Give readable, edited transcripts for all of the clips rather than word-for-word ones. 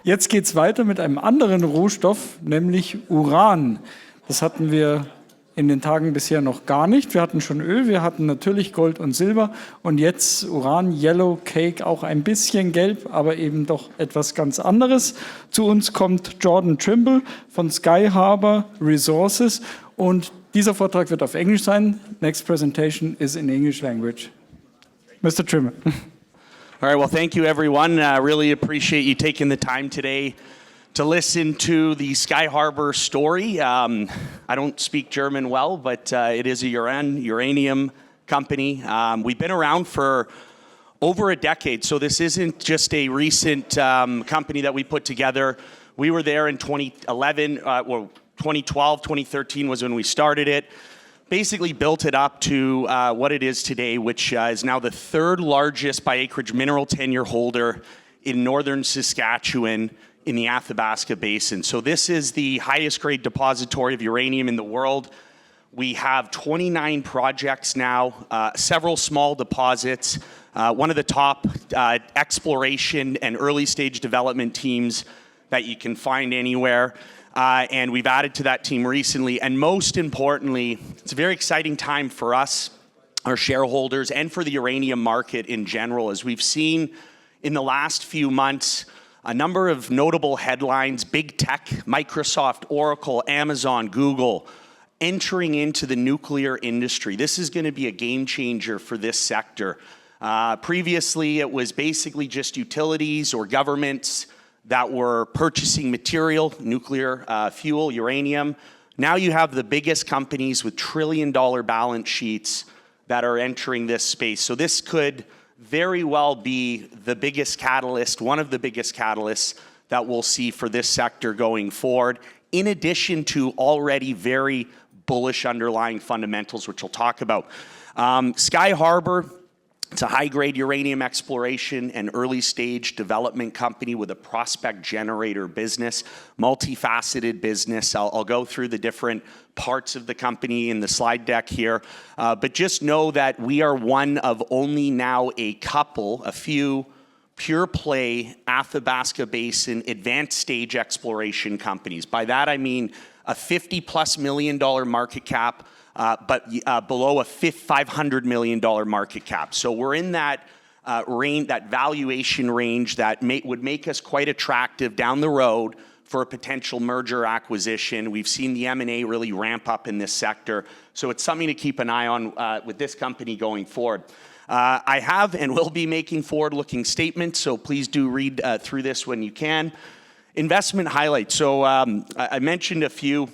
Jetzt geht es weiter mit einem anderen Rohstoff, nämlich Uran. Das hatten wir in den Tagen bisher noch gar nicht. Wir hatten schon Öl, wir hatten natürlich Gold und Silber und jetzt Uran, Yellow Cake, auch ein bisschen gelb, aber eben doch etwas ganz anderes. Zu uns kommt Herr Trimble von Skyharbour Resources und dieser Vortrag wird auf Englisch sein. Next presentation is in English language. Mr. Trimble. All right, well, thank you, everyone. Really appreciate you taking the time today to listen to the Skyharbour story. I don't speak German well, but it is a uranium company. We've been around for over a decade, so this isn't just a recent company that we put together. We were there in 2011, 2012, 2013 was when we started it. Basically built it up to what it is today, which is now the third largest by acreage mineral tenure holder in northern Saskatchewan in the Athabasca Basin. So this is the highest grade depository of uranium in the world. We have 29 projects now, several small deposits, one of the top exploration and early stage development teams that you can find anywhere. And we've added to that team recently. And most importantly, it's a very exciting time for us, our shareholders, and for the uranium market in general, as we've seen in the last few months a number of notable headlines, big tech, Microsoft, Oracle, Amazon, Google, entering into the nuclear industry. This is going to be a game changer for this sector. Previously, it was basically just utilities or governments that were purchasing material, nuclear fuel, uranium. Now you have the biggest companies with trillion-dollar balance sheets that are entering this space. So this could very well be the biggest catalyst, one of the biggest catalysts that we'll see for this sector going forward, in addition to already very bullish underlying fundamentals, which we'll talk about. Skyharbour, it's a high-grade uranium exploration and early-stage development company with a prospect generator business, multifaceted business. I'll go through the different parts of the company in the slide deck here, but just know that we are one of only now a few pure-play Athabasca Basin advanced stage exploration companies. By that I mean a $50+ million market cap, but below a $500 million market cap. So we're in that range, that valuation range that would make us quite attractive down the road for a potential merger acquisition. We've seen the M&A really ramp up in this sector, so it's something to keep an eye on with this company going forward. I have and will be making forward-looking statements, so please do read through this when you can. Investment highlights. So I mentioned a few.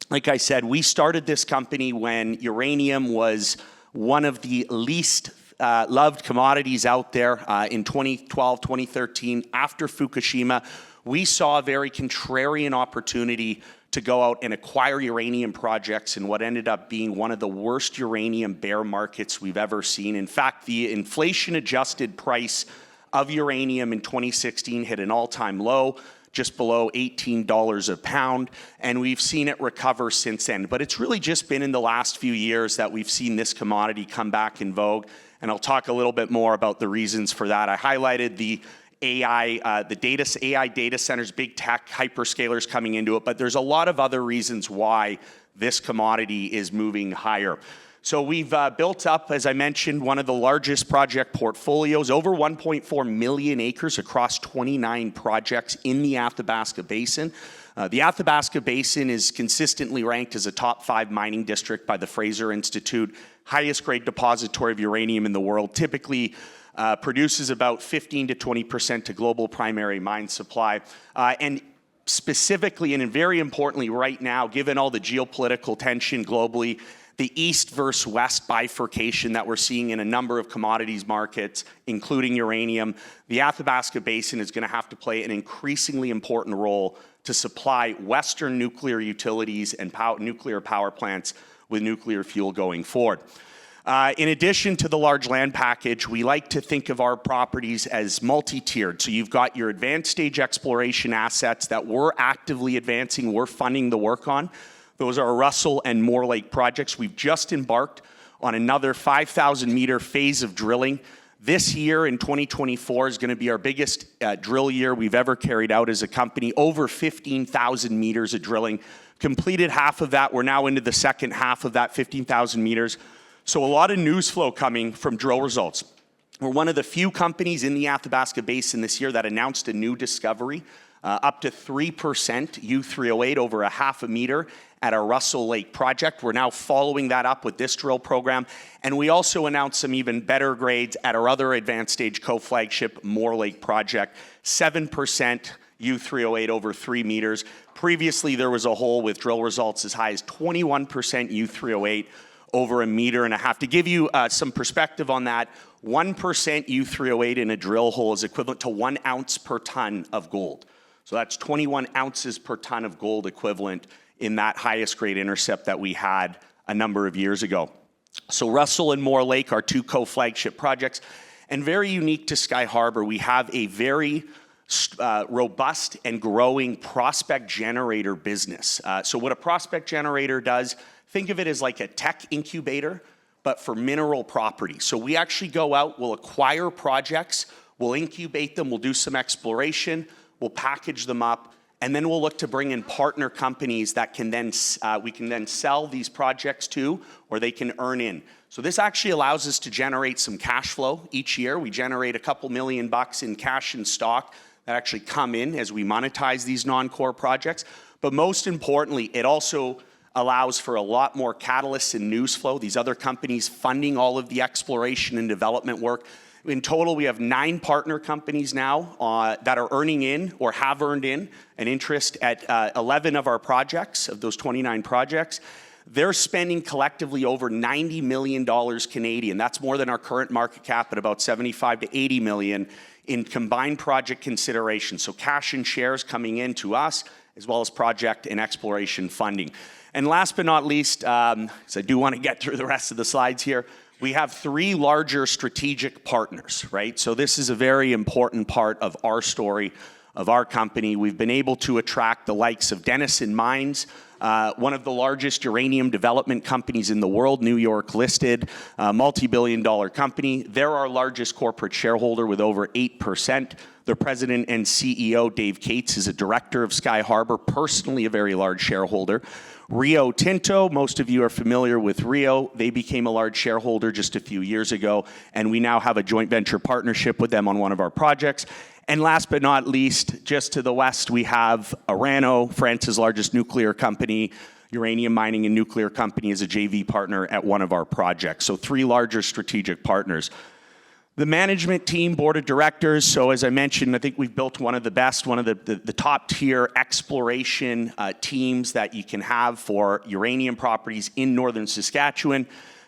Like I said, we started this company when uranium was one of the least loved commodities out there in 2012, 2013. After Fukushima, we saw a very contrarian opportunity to go out and acquire uranium projects in what ended up being one of the worst uranium bear markets we've ever seen. In fact, the inflation-adjusted price of uranium in 2016 hit an all-time low, just below $18 a pound, and we've seen it recover since then. But it's really just been in the last few years that we've seen this commodity come back in vogue, and I'll talk a little bit more about the reasons for that. I highlighted the AI data centers, big tech, hyperscalers coming into it, but there's a lot of other reasons why this commodity is moving higher. So we've built up, as I mentioned, one of the largest project portfolios, over 1.4 million acres across 29 projects in the Athabasca Basin. The Athabasca Basin is consistently ranked as a top 5 mining district by the Fraser Institute, highest grade depository of uranium in the world, typically produces about 15 to 20% to global primary mine supply. And specifically, and very importantly right now, given all the geopolitical tension globally, the east versus west bifurcation that we're seeing in a number of commodities markets, including uranium, the Athabasca Basin is going to have to play an increasingly important role to supply Western nuclear utilities and nuclear power plants with nuclear fuel going forward. In addition to the large land package, we like to think of our properties as multi-tiered. So you've got your advanced stage exploration assets that we're actively advancing, we're funding the work on. Those are Russell and Moore Lake projects. We've just embarked on another 5,000 meter phase of drilling This year in 2024 is going to be our biggest drill year we've ever carried out as a company. Over 15,000 meters of drilling. Completed half of that. We're now into the second half of that 15,000 meters. So a lot of news flow coming from drill results. We're one of the few companies in the Athabasca Basin this year that announced a new discovery, up to 3% U3O8 over a half a meter at our Russell Lake project. We're now following that up with this drill program. And we also announced some even better grades at our other advanced stage co-flagship Moore Lake project, 7% U3O8 over 3 meters. Previously, there was a hole with drill results as high as 21% U3O8 over 1.5 meters. To give you some perspective on that, 1% U3O8 in a drill hole is equivalent to 1 ounce per ton of gold. So that's 21 ounces per ton of gold equivalent in that highest grade intercept that we had a number of years ago. So Russell and Moore Lake are 2 co-flagship projects, and very unique to Skyharbour, we have a very robust and growing prospect generator business. So what a prospect generator does, think of it as like a tech incubator, but for mineral property. So we actually go out, we'll acquire projects, we'll incubate them, we'll do some exploration, we'll package them up, and then we'll look to bring in partner companies that can then we can then sell these projects to, or they can earn in. So this actually allows us to generate some cash flow each year. We generate a couple $1 million in cash and stock that actually come in as we monetize these non-core projects. But most importantly, it also allows for a lot more catalysts and news flow. These other companies funding all of the exploration and development work. In total, we have 9 partner companies now that are earning in or have earned in an interest at 11 of our projects, of those 29 projects. They're spending collectively over $90 million Canadian. That's more than our current market cap at about 75 to 80 million in combined project consideration. So cash and shares coming in to us, as well as project and exploration funding. And last but not least, because I do want to get through the rest of the slides here, we have 3 larger strategic partners, right? So this is a very important part of our story, of our company. We've been able to attract the likes of Denison Mines, one of the largest uranium development companies in the world, New York listed, multi-billion-dollar company. They're our largest corporate shareholder with over 8%. Their president and CEO, Dave Cates, is a director of Skyharbour, personally a very large shareholder. Rio Tinto, most of you are familiar with Rio. They became a large shareholder just a few years ago, and we now have a joint venture partnership with them on one of our projects. And last but not least, just to the west, we have Orano, France's largest nuclear company, uranium mining and nuclear company, is a JV partner at one of our projects. So 3 larger strategic partners. The management team, board of directors, so as I mentioned, I think we've built one of the best, one of the top tier exploration teams that you can have for uranium properties in northern Saskatchewan,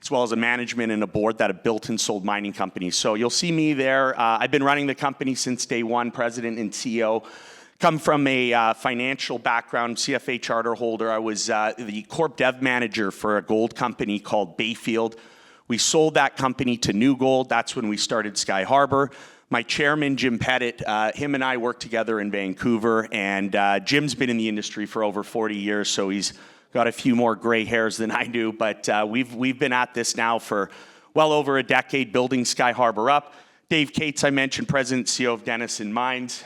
as well as a management and a board that have built and sold mining companies. So you'll see me there. I've been running the company since day one, president and CEO. Come from a financial background, CFA Charterholder. I was the corp dev manager for a gold company called Bayfield. We sold that company to New Gold. That's when we started Skyharbour. My chairman, Jim Pettit, him and I worked together in Vancouver, and Jim's been in the industry for over 40 years, so he's got a few more gray hairs than I do, but we've been at this now for well over a decade, building Skyharbour up. Dave Cates, I mentioned, president and CEO of Denison Mines,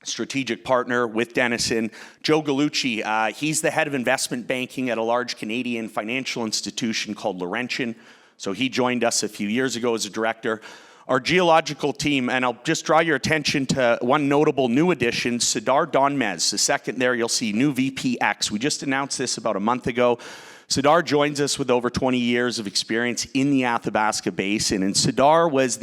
strategic partner with Denison. Joe Gallucci, he's the head of investment banking at a large Canadian financial institution called Laurentian. So he joined us a few years ago as a director. Our geological team, and I'll just draw your attention to one notable new addition, Sidar Donmez. The second there, you'll see new VPX. We just announced this about a month ago. Sidar joins us with over 20 years of experience in the Athabasca Basin, and Sidar was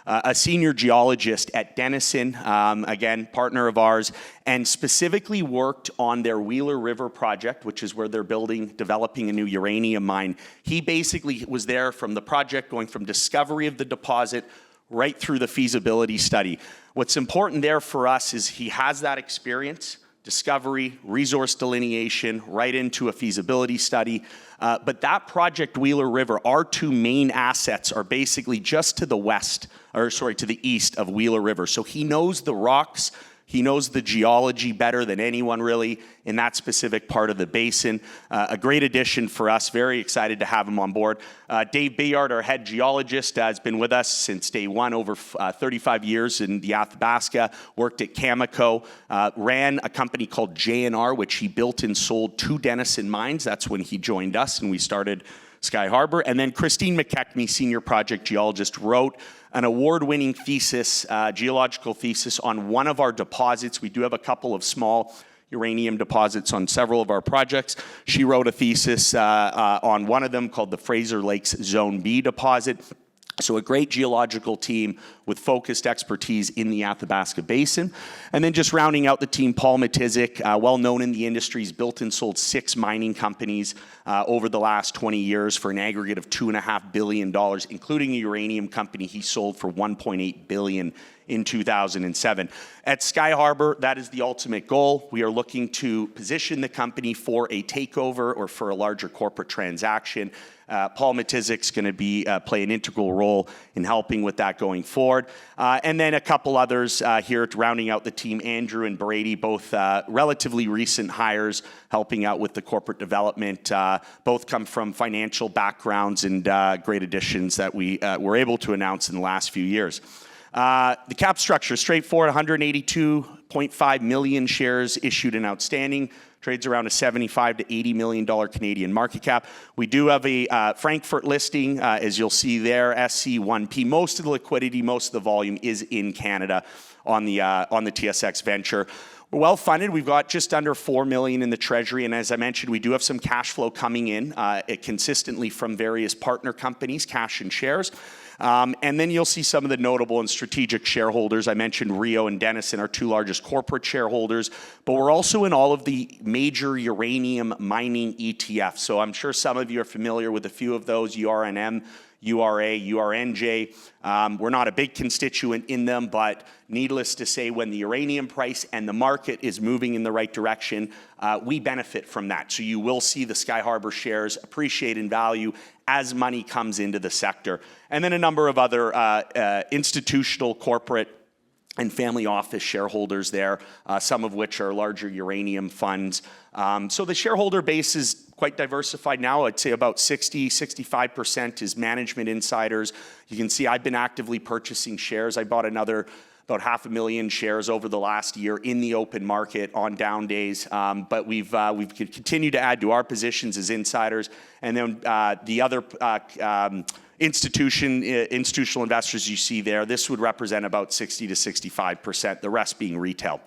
a senior geologist at Denison, again, partner of ours, and specifically worked on their Wheeler River project, which is where they're developing a new uranium mine. He basically was there from the project, going from discovery of the deposit right through the feasibility study. What's important there for us is he has that experience, discovery, resource delineation, right into a feasibility study. But that project, Wheeler River, our 2 main assets are basically just to the west, to the east of Wheeler River. So he knows the rocks He knows the geology better than anyone really in that specific part of the basin. A great addition for us. Very excited to have him on board. Dave Bayard, our head geologist, has been with us since day one, over 35 years in the Athabasca, worked at Cameco, ran a company called J&R, which he built and sold to Denison Mines. That's when he joined us and we started Skyharbour. And then Christine McKechnie, senior project geologist, wrote an award-winning thesis, geological thesis on one of our deposits. We do have a couple of small uranium deposits on several of our projects. She wrote a thesis on one of them called the Fraser Lakes Zone B deposit. So a great geological team with focused expertise in the Athabasca Basin. And then just rounding out the team, Paul Matizik, well known in the industry. He's built and sold 6 mining companies over the last 20 years for an aggregate of $2.5 billion, including a uranium company he sold for $1.8 billion in 2007. At Skyharbour, that is the ultimate goal. We are looking to position the company for a takeover or for a larger corporate transaction. Paul Matizik's going to play an integral role in helping with that going forward. And then a couple others here rounding out the team, Andrew and Brady, both relatively recent hires helping out with the corporate development. Both come from financial backgrounds and great additions that we were able to announce in the last few years. The cap structure, straightforward, 182.5 million shares issued and outstanding. Trades around a $75 to $80 million Canadian market cap. We do have a Frankfurt listing, as you'll see there, SC1P. Most of the liquidity, most of the volume is in Canada on the TSX Venture. We're well funded. We've got just under $4 million in the treasury, and as I mentioned, we do have some cash flow coming in consistently from various partner companies, cash and shares. And then you'll see some of the notable and strategic shareholders. I mentioned Rio and Denison, our 2 largest corporate shareholders, but we're also in all of the major uranium mining ETFs. So I'm sure some of you are familiar with a few of those, URNM, URA, URNJ. We're not a big constituent in them, but needless to say, when the uranium price and the market is moving in the right direction, we benefit from that. So you will see the Skyharbour shares appreciate in value as money comes into the sector. And then a number of other institutional, corporate, and family office shareholders there, some of which are larger uranium funds. So the shareholder base is quite diversified now. I'd say about 65% is management insiders. You can see I've been actively purchasing shares. I bought another about 500,000 shares over the last year in the open market on down days. But we've continued to add to our positions as insiders. And then the other institutional investors you see there, this would represent about 60 to 65%, the rest being retail.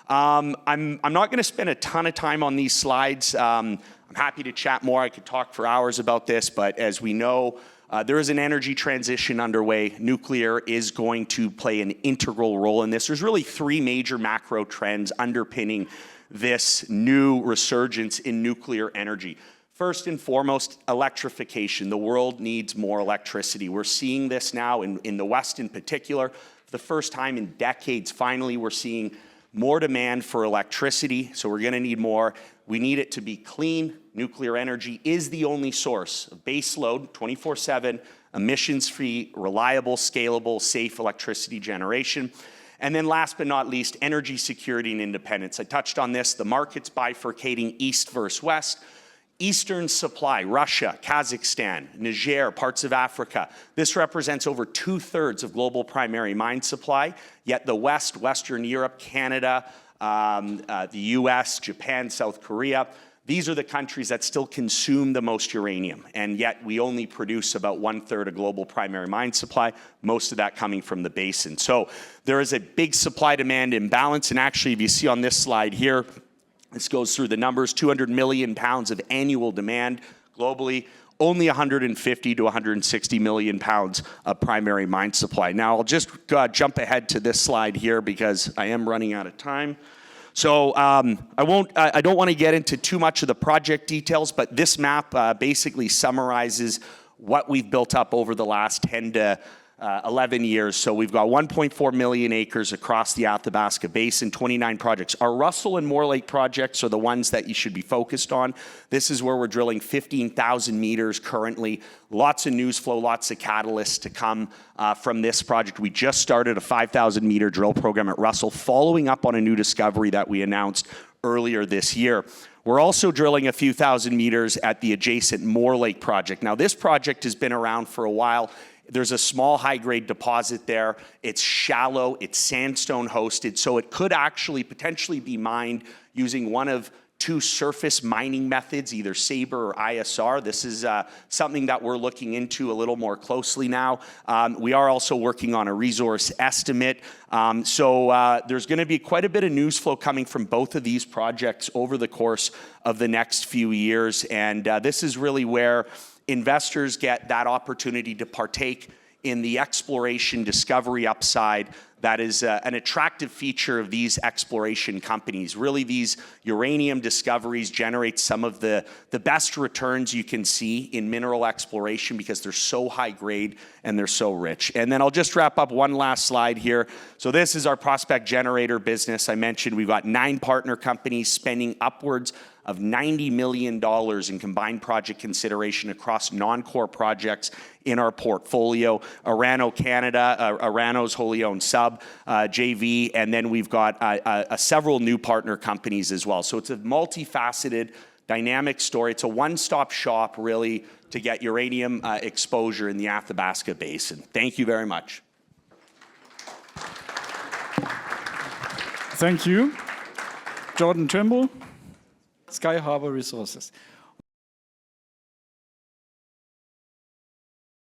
I'm not going to spend a ton of time on these slides. I'm happy to chat more. I could talk for hours about this, but as we know, there is an energy transition underway. Nuclear is going to play an integral role in this. There's really 3 major macro trends underpinning this new resurgence in nuclear energy. First and foremost, electrification. The world needs more electricity. We're seeing this now in the West in particular. For the first time in decades, finally, we're seeing more demand for electricity, so we're going to need more. We need it to be clean. Nuclear energy is the only source of baseload, 24/7, emissions-free, reliable, scalable, safe electricity generation. And then last but not least, energy security and independence. I touched on this. The market's bifurcating east versus west. Eastern supply, Russia, Kazakhstan, Niger, parts of Africa. This represents over 2/3 of global primary mine supply, yet the West, Western Europe, Canada, the US, Japan, South Korea, these are the countries that still consume the most uranium, and yet we only produce about 1/3 of global primary mine supply, most of that coming from the basin. So there is a big supply-demand imbalance, and actually, if you see on this slide here, this goes through the numbers, 200 million pounds of annual demand globally, only 150 to 160 million pounds of primary mine supply. Now, I'll just jump ahead to this slide here because I am running out of time. So I don't want to get into too much of the project details, but this map basically summarizes what we've built up over the last 10 to 11 years. So we've got 1.4 million acres across the Athabasca Basin, 29 projects. Our Russell and Moore Lake projects are the ones that you should be focused on. This is where we're drilling 15,000 meters currently. Lots of news flow, lots of catalysts to come from this project. We just started a 5,000 meter drill program at Russell, following up on a new discovery that we announced earlier this year. We're also drilling a few thousand meters at the adjacent Moore Lake project. Now, this project has been around for a while. There's a small high-grade deposit there. It's shallow, it's sandstone hosted, so it could actually potentially be mined using one of two surface mining methods, either Sabre or ISR. This is something that we're looking into a little more closely now. We are also working on a resource estimate. So there's going to be quite a bit of news flow coming from both of these projects over the course of the next few years. And this is really where investors get that opportunity to partake in the exploration discovery upside that is an attractive feature of these exploration companies. Really, these uranium discoveries generate some of the best returns you can see in mineral exploration because they're so high grade and they're so rich. And then I'll just wrap up one last slide here. So this is our prospect generator business. I mentioned we've got 9 partner companies spending upwards of $90 million in combined project consideration across non-core projects in our portfolio. Orano Canada, Orano's wholly owned sub, JV, and then we've got several new partner companies as well. So it's a multifaceted, dynamic story. It's a one-stop shop, really, to get uranium exposure in the Athabasca Basin. Thank you very much. Thank you. Jordan Trimble, Skyharbour Resources.